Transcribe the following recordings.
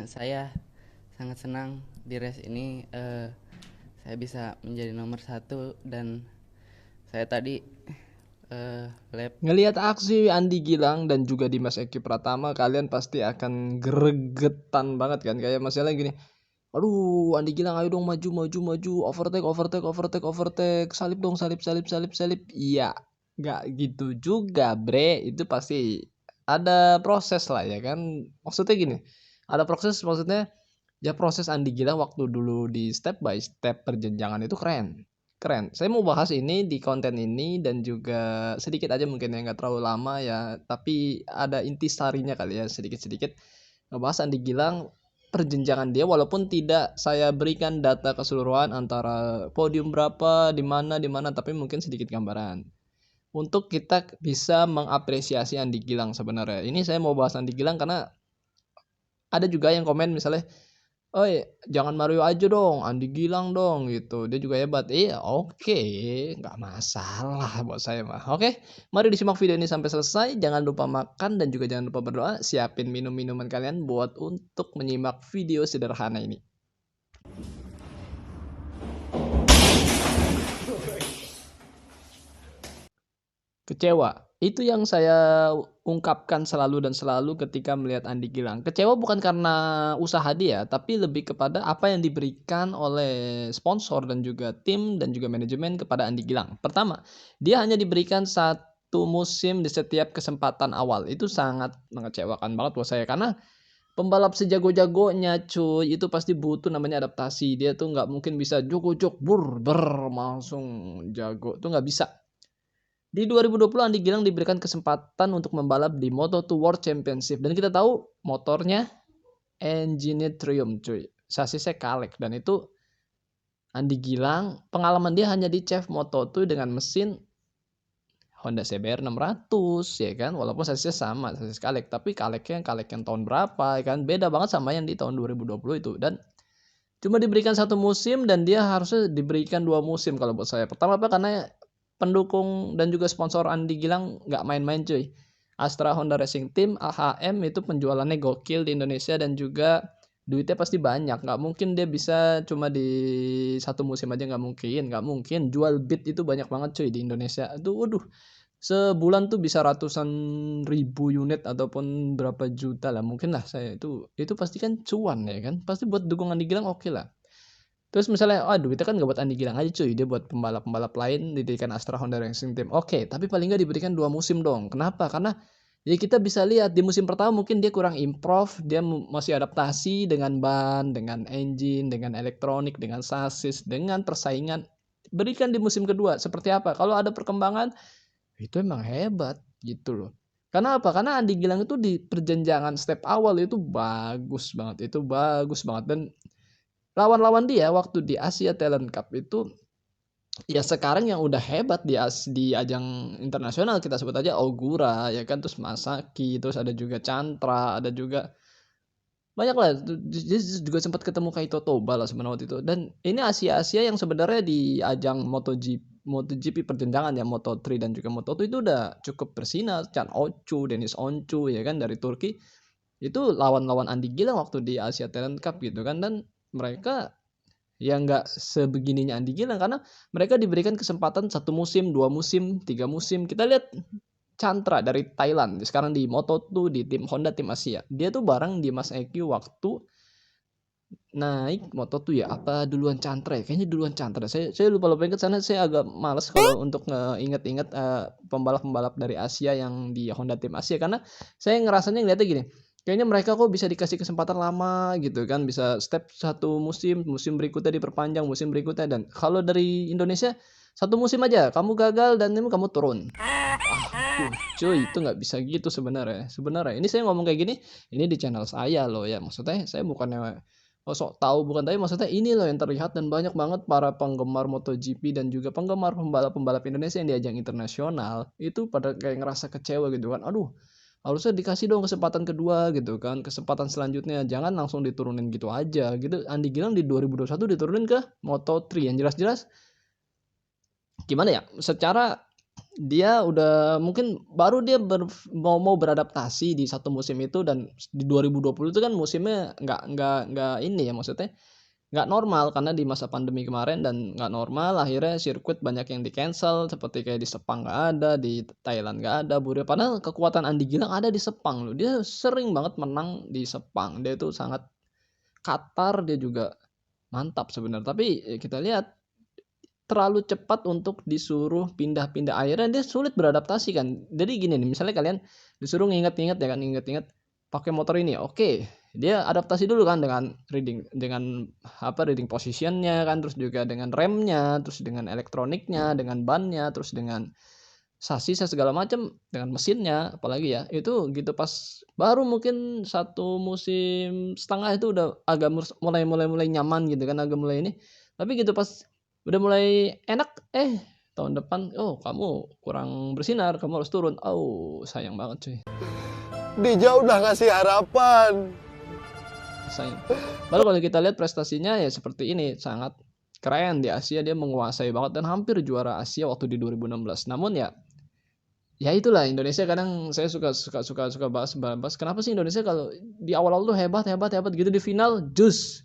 Saya sangat senang di race ini saya bisa menjadi nomor satu dan saya tadi lap. Ngelihat aksi Andi Gilang dan juga Dimas Eki Pratama, kalian pasti akan gregetan banget kan. Kayak masalah gini, aduh Andi Gilang ayo dong maju maju maju, overtake overtake overtake overtake, salip dong salip salip salip salip. Iya, nggak gitu juga bre, itu pasti ada proses lah ya kan. Maksudnya gini, ada proses, maksudnya ya proses Andi Gilang waktu dulu di step by step perjenjangan itu keren. Keren. Saya mau bahas ini di konten ini dan juga sedikit aja mungkin ya, nggak terlalu lama ya, tapi ada intisarinya kali ya, sedikit-sedikit ngebahas Andi Gilang perjenjangan dia, walaupun tidak saya berikan data keseluruhan antara podium berapa di mana, tapi mungkin sedikit gambaran untuk kita bisa mengapresiasi Andi Gilang sebenarnya. Ini saya mau bahas Andi Gilang karena ada juga yang komen misalnya, "Oi, jangan Mario aja dong, Andi Gilang dong," gitu. Dia juga hebat. Iya, oke, nggak masalah buat saya mah. Oke, mari disimak video ini sampai selesai. Jangan lupa makan dan juga jangan lupa berdoa. Siapin minum-minuman kalian buat untuk menyimak video sederhana ini. Kecewa. Itu yang saya ungkapkan selalu dan selalu ketika melihat Andi Gilang. Kecewa bukan karena usaha dia, tapi lebih kepada apa yang diberikan oleh sponsor dan juga tim dan juga manajemen kepada Andi Gilang. Pertama, dia hanya diberikan satu musim di setiap kesempatan awal. Itu sangat mengecewakan banget buat saya karena pembalap sejago-jagonya cuy itu pasti butuh namanya adaptasi. Dia tuh nggak mungkin bisa jog-jog langsung jago tuh nggak bisa. Di 2020 Andi Gilang diberikan kesempatan untuk membalap di Moto2 World Championship dan kita tahu motornya engine Triumph cuy. Sasisnya Kalek dan itu Andi Gilang pengalaman dia hanya di CEF Moto2 dengan mesin Honda CBR 600 ya kan, walaupun sasisnya sama sasis Kalek, tapi Kalek yang tahun berapa ya kan, beda banget sama yang di tahun 2020 itu. Dan cuma diberikan satu musim dan dia harusnya diberikan 2 musim kalau buat saya. Pertama apa, karena pendukung dan juga sponsor Andi Gilang nggak main-main cuy. Astra Honda Racing Team AHM itu penjualannya gokil di Indonesia dan juga duitnya pasti banyak. Nggak mungkin dia bisa cuma di satu musim aja, nggak mungkin. Jual beat itu banyak banget cuy di Indonesia. Aduh, waduh, sebulan tuh bisa ratusan ribu unit ataupun berapa juta lah mungkin lah. Saya itu pasti kan cuan ya kan, pasti buat dukungan Andi Gilang oke lah. Terus misalnya, duitnya kan nggak buat Andi Gilang aja cuy, dia buat pembalap-pembalap lain didirikan Astra Honda Racing Team. Oke, tapi paling nggak diberikan 2 musim dong. Kenapa? Karena ya kita bisa lihat di musim pertama mungkin dia kurang improve, dia masih adaptasi dengan ban, dengan engine, dengan elektronik, dengan sasis, dengan persaingan. Berikan di musim kedua seperti apa? Kalau ada perkembangan, itu emang hebat gitu loh. Karena apa? Karena Andi Gilang itu di perjenjangan step awal itu bagus banget, itu bagus banget. Dan lawan-lawan dia waktu di Asia Talent Cup itu ya sekarang yang udah hebat di ajang internasional, kita sebut aja Ogura ya kan, terus Masaki, terus ada juga Chantra, ada juga banyak lah. Dia juga sempat ketemu Kaito Toba lah sebenarnya waktu itu. Dan ini Asia-Asia yang sebenarnya di ajang MotoGP perjenjangan ya, Moto3 dan juga Moto2 itu udah cukup bersinar. Chan Ochu, Dennis Onchu ya kan dari Turki. Itu lawan-lawan Andi Gilang waktu di Asia Talent Cup gitu kan. Dan mereka ya nggak sebegininya Andi Gilang karena mereka diberikan kesempatan 1 musim, 2 musim, 3 musim. Kita lihat Chantra dari Thailand sekarang di Moto2 di tim Honda tim Asia. Dia tuh bareng di Mas EQ waktu naik Moto2 ya, apa duluan Chantra ya? Kayaknya duluan Chantra. Saya lupa ingat sana, saya agak males kalau untuk inget-inget pembalap-pembalap dari Asia yang di Honda tim Asia karena saya ngerasanya ngeliatnya gini. Kayaknya mereka kok bisa dikasih kesempatan lama gitu kan, bisa step 1 musim, musim berikutnya diperpanjang, musim berikutnya. Dan kalau dari Indonesia 1 musim aja kamu gagal dan kamu turun. Aduh, cuy, itu nggak bisa gitu sebenarnya. Sebenarnya ini saya ngomong kayak gini, ini di channel saya loh ya. Maksudnya saya bukannya sok tahu, bukan, tapi maksudnya ini loh yang terlihat dan banyak banget para penggemar MotoGP dan juga penggemar pembalap-pembalap Indonesia yang di ajang internasional itu pada kayak ngerasa kecewa gitu kan. Aduh, harusnya dikasih dong kesempatan kedua gitu kan, kesempatan selanjutnya. Jangan langsung diturunin gitu aja gitu. Andi Gilang di 2021 diturunin ke Moto3 yang jelas-jelas gimana ya? Secara dia udah mungkin baru dia mau beradaptasi di satu musim itu, dan di 2020 itu kan musimnya nggak ini ya, maksudnya nggak normal karena di masa pandemi kemarin, dan nggak normal akhirnya sirkuit banyak yang di-cancel seperti kayak di Sepang nggak ada, di Thailand nggak ada, padahal kekuatan Andy Gilang ada di Sepang loh. Dia sering banget menang di Sepang. Dia itu sangat Qatar, dia juga mantap sebenarnya. Tapi kita lihat terlalu cepat untuk disuruh pindah-pindah, akhirnya dia sulit beradaptasi kan. Jadi gini nih, misalnya kalian disuruh nginget-nginget ya kan, nginget-nginget pakai motor ini, oke, dia adaptasi dulu kan dengan reading positionnya kan, terus juga dengan remnya, terus dengan elektroniknya, dengan bannya, terus dengan sasisnya segala macam, dengan mesinnya apalagi ya, itu gitu pas baru mungkin satu musim setengah itu udah agak mulai nyaman gitu kan, agak mulai ini. Tapi gitu pas udah mulai enak, tahun depan, "Oh kamu kurang bersinar, kamu harus turun." Oh sayang banget cuy, Dija udah ngasih harapan. sayang. Baru kalau kita lihat prestasinya ya seperti ini, sangat keren di Asia, dia menguasai banget dan hampir juara Asia waktu di 2016. Namun ya itulah Indonesia, kadang saya suka bahas kenapa sih Indonesia kalau di awal-awal tuh hebat gitu, di final jus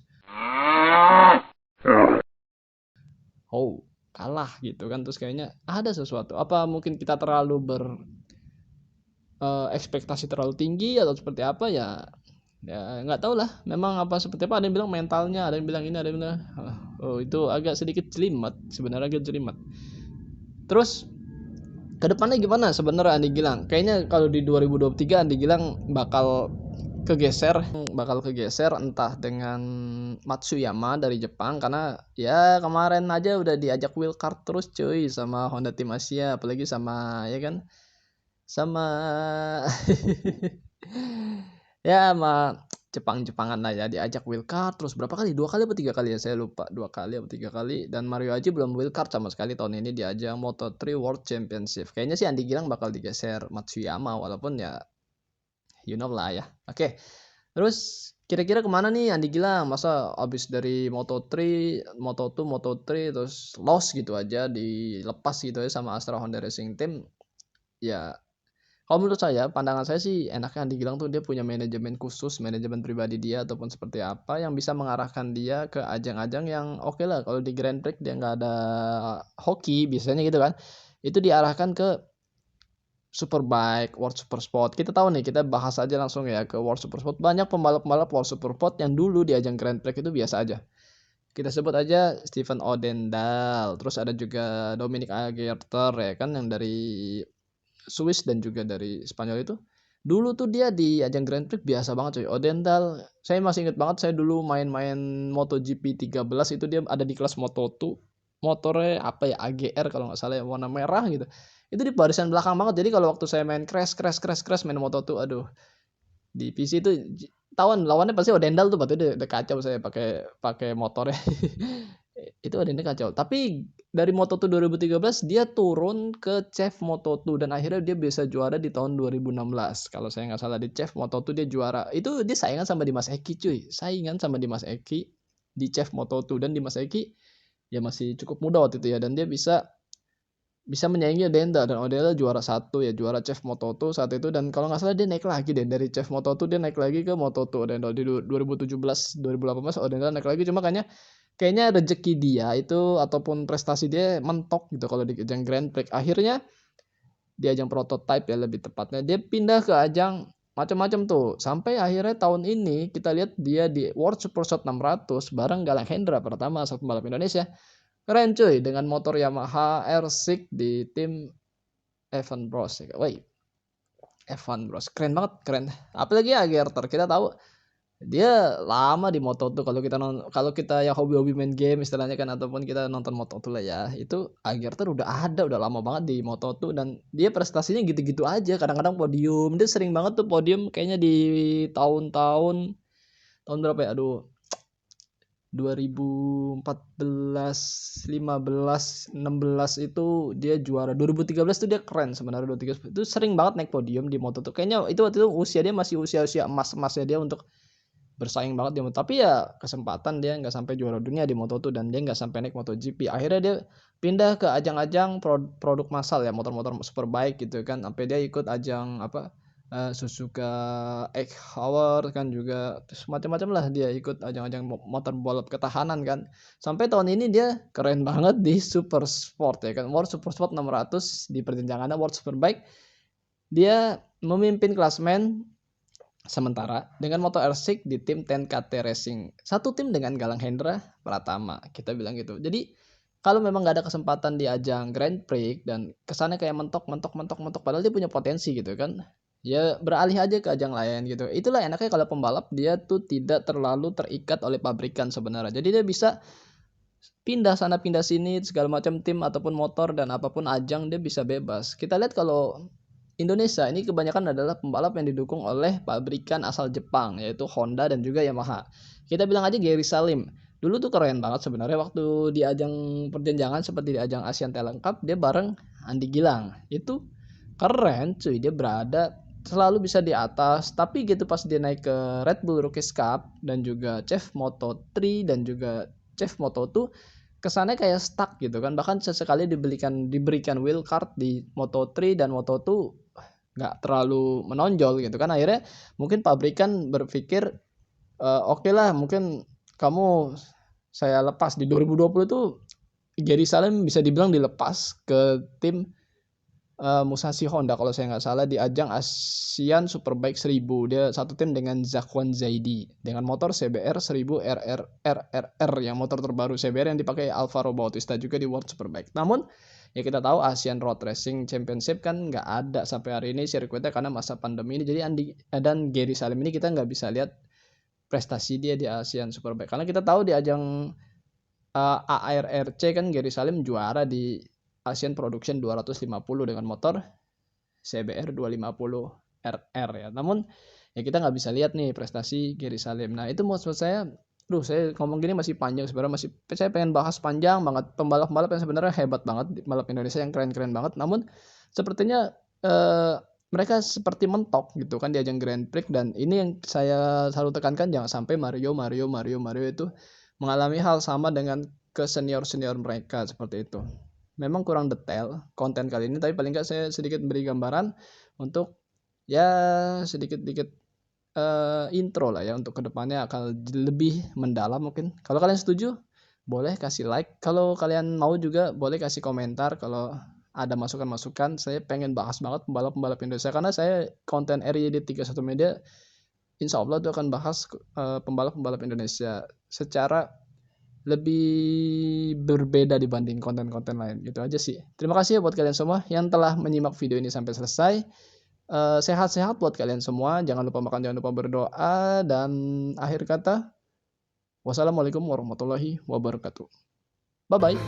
kalah gitu kan, terus kayaknya ada sesuatu, apa mungkin kita terlalu ekspektasi terlalu tinggi atau seperti apa ya nggak tahu lah, memang apa seperti apa, ada yang bilang mentalnya, ada yang bilang ini, ada yang bilang itu agak sedikit jelimet sebenarnya, agak jelimet. Terus kedepannya gimana sebenarnya Andi Gilang? Kayaknya kalau di 2023 Andi Gilang bakal kegeser entah dengan Matsuyama dari Jepang, karena ya kemarin aja udah diajak wildcard terus cuy sama Honda Tim Asia, apalagi sama ya kan, sama ya sama Jepang-Jepangan lah ya, diajak wildcard terus berapa kali, 2 kali apa 3 kali ya, saya lupa 2 kali atau 3 kali, dan Mario Aji belum wildcard sama sekali tahun ini di ajang Moto3 World Championship. Kayaknya sih Andi Gilang bakal digeser Matsuyama, walaupun ya you know lah ya. Oke. Terus kira-kira kemana nih Andi Gilang? Masa abis dari Moto3, Moto2, Moto3 terus lost gitu aja, dilepas gitu aja sama Astra Honda Racing Team? Ya kalau menurut saya, pandangan saya sih enaknya Andi Gilang tuh dia punya manajemen khusus, manajemen pribadi dia ataupun seperti apa yang bisa mengarahkan dia ke ajang-ajang yang oke lah. Kalau di Grand Prix dia nggak ada hoki biasanya gitu kan, itu diarahkan ke Superbike, World Super Sport. Kita tahu nih, kita bahas aja langsung ya ke World Super Sport. Banyak pembalap-pembalap World Super Sport yang dulu di ajang Grand Prix itu biasa aja. Kita sebut aja Steven Odendal, terus ada juga Dominic Agerter ya kan, yang dari Swiss dan juga dari Spanyol itu. Dulu tuh dia di ajang Grand Prix biasa banget coy. Odendal, saya masih inget banget, saya dulu main-main MotoGP 13 itu dia ada di kelas Moto2. Motornya apa ya, AGR kalau nggak salah ya, warna merah gitu. Itu di barisan belakang banget. Jadi kalau waktu saya main crash main Moto2, aduh, di PC itu tawan lawannya pasti Odendal tuh, berarti udah kacau saya pakai pakai motornya. Itu Odendal kacau. Tapi dari Moto2 2013 dia turun ke CEF Moto2 dan akhirnya dia bisa juara di tahun 2016. Kalau saya nggak salah di CEF Moto2 dia juara. Itu dia saingan sama Dimas Eki cuy. Saingan sama Dimas Eki di CEF Moto2, dan Dimas Eki ya masih cukup muda waktu itu ya, dan dia bisa menyaingi Odendal, dan Odendal juara 1 ya, juara CEF Moto2 saat itu, dan kalau nggak salah dia naik lagi deh dari CEF Moto2, dia naik lagi ke Moto2 Odendal di 2017 2018 Odendal naik lagi, cuma kayaknya rezeki dia itu ataupun prestasi dia mentok gitu kalau di ajang Grand Prix. Akhirnya di ajang prototype ya lebih tepatnya, dia pindah ke ajang macam-macam tuh, sampai akhirnya tahun ini kita lihat dia di World Super Shot 600 bareng Galang Hendra, pertama asal pembalap Indonesia. Keren cuy, dengan motor Yamaha R6 di tim Evan Bros. Woi, Evan Bros. Keren banget, keren. Apalagi Agerter, kita tahu dia lama di Moto2. Kalau kita yang hobi-hobi main game istilahnya kan, ataupun kita nonton Moto2 lah ya, itu Agerter udah lama banget di Moto2, dan dia prestasinya gitu-gitu aja, kadang-kadang podium. Dia sering banget tuh podium kayaknya di tahun berapa ya? Aduh, 2014, 15, 16 itu dia juara. 2013 tuh dia keren sebenarnya. 2013 itu sering banget naik podium di Moto2. Kayaknya itu waktu itu usia dia masih usia emas-emasnya dia untuk bersaing banget di Moto, tapi ya kesempatan dia nggak sampai juara dunia di Moto2 dan dia nggak sampai naik MotoGP. Akhirnya dia pindah ke ajang-ajang produk massal ya, motor-motor superbike gitu kan, sampai dia ikut ajang Suzuka X-Hour kan juga, terus macam-macam lah dia ikut ajang-ajang motor balap ketahanan kan. Sampai tahun ini dia keren banget di Super Sport ya kan, World Super Sport 600 di perjenjangannya World Superbike. Dia memimpin klasmen sementara dengan motor R6 di tim 10KT Racing. Satu tim dengan Galang Hendra Pratama, kita bilang gitu. Jadi kalau memang nggak ada kesempatan di ajang Grand Prix dan kesannya kayak mentok, padahal dia punya potensi gitu kan, ya beralih aja ke ajang lain gitu. Itulah enaknya kalau pembalap, dia tuh tidak terlalu terikat oleh pabrikan sebenarnya. Jadi dia bisa pindah sana pindah sini segala macam tim ataupun motor dan apapun ajang dia bisa bebas. Kita lihat kalau Indonesia ini kebanyakan adalah pembalap yang didukung oleh pabrikan asal Jepang, yaitu Honda dan juga Yamaha. Kita bilang aja Gary Salim. Dulu tuh keren banget sebenarnya waktu di ajang perjenjangan seperti di ajang Asian Talent Cup, dia bareng Andi Gilang. Itu keren cuy, dia berada selalu bisa di atas. Tapi gitu pas dia naik ke Red Bull Rookies Cup dan juga CEF Moto3 dan juga CEF Moto2, kesannya kayak stuck gitu kan. Bahkan sesekali diberikan wheel card di Moto3 dan Moto2 nggak terlalu menonjol gitu kan. Akhirnya mungkin pabrikan berpikir oke lah, mungkin kamu saya lepas di 2020 tuh Gary Salim bisa dibilang dilepas ke tim Musashi Honda kalau saya nggak salah di ajang Asian Superbike 1000. Dia satu tim dengan Zakwan Zaidi dengan motor CBR 1000 RRR yang motor terbaru CBR yang dipakai Alvaro Bautista juga di World Superbike. Namun ya kita tahu Asian Road Racing Championship kan nggak ada sampai hari ini sirkuitnya karena masa pandemi ini. Jadi dan Gary Salim ini kita nggak bisa lihat prestasi dia di Asian Superbike karena kita tahu di ajang ARRC kan Gary Salim juara di Asian Production 250 dengan motor CBR 250 RR ya. Namun ya kita nggak bisa lihat nih prestasi Gary Salim. Nah itu maksud saya, saya ngomong gini masih panjang sebenarnya, saya pengen bahas panjang banget pembalap-pembalap yang sebenarnya hebat banget, pembalap Indonesia yang keren-keren banget. Namun sepertinya mereka seperti mentok gitu kan di ajang Grand Prix, dan ini yang saya selalu tekankan, jangan sampai Mario itu mengalami hal sama dengan ke senior-senior mereka seperti itu. Memang kurang detail konten kali ini, tapi paling nggak saya sedikit beri gambaran untuk ya sedikit-sedikit intro lah ya, untuk kedepannya akan lebih mendalam mungkin. Kalau kalian setuju boleh kasih like, kalau kalian mau juga boleh kasih komentar. Kalau ada masukan-masukan, saya pengen bahas banget pembalap-pembalap Indonesia karena saya konten RYD 31 Media insya Allah itu akan bahas pembalap-pembalap Indonesia secara lebih berbeda dibanding konten-konten lain. Gitu aja sih. Terima kasih ya buat kalian semua yang telah menyimak video ini sampai selesai. Sehat-sehat buat kalian semua. Jangan lupa makan, jangan lupa berdoa. Dan akhir kata, wassalamualaikum warahmatullahi wabarakatuh. Bye-bye.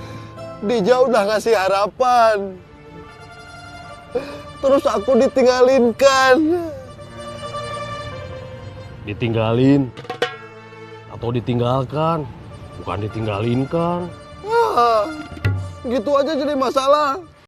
Dija udah ngasih harapan, terus aku ditinggalin kan. Ditinggalin atau ditinggalkan? Bukan ditinggalin kan? Gitu aja jadi masalah.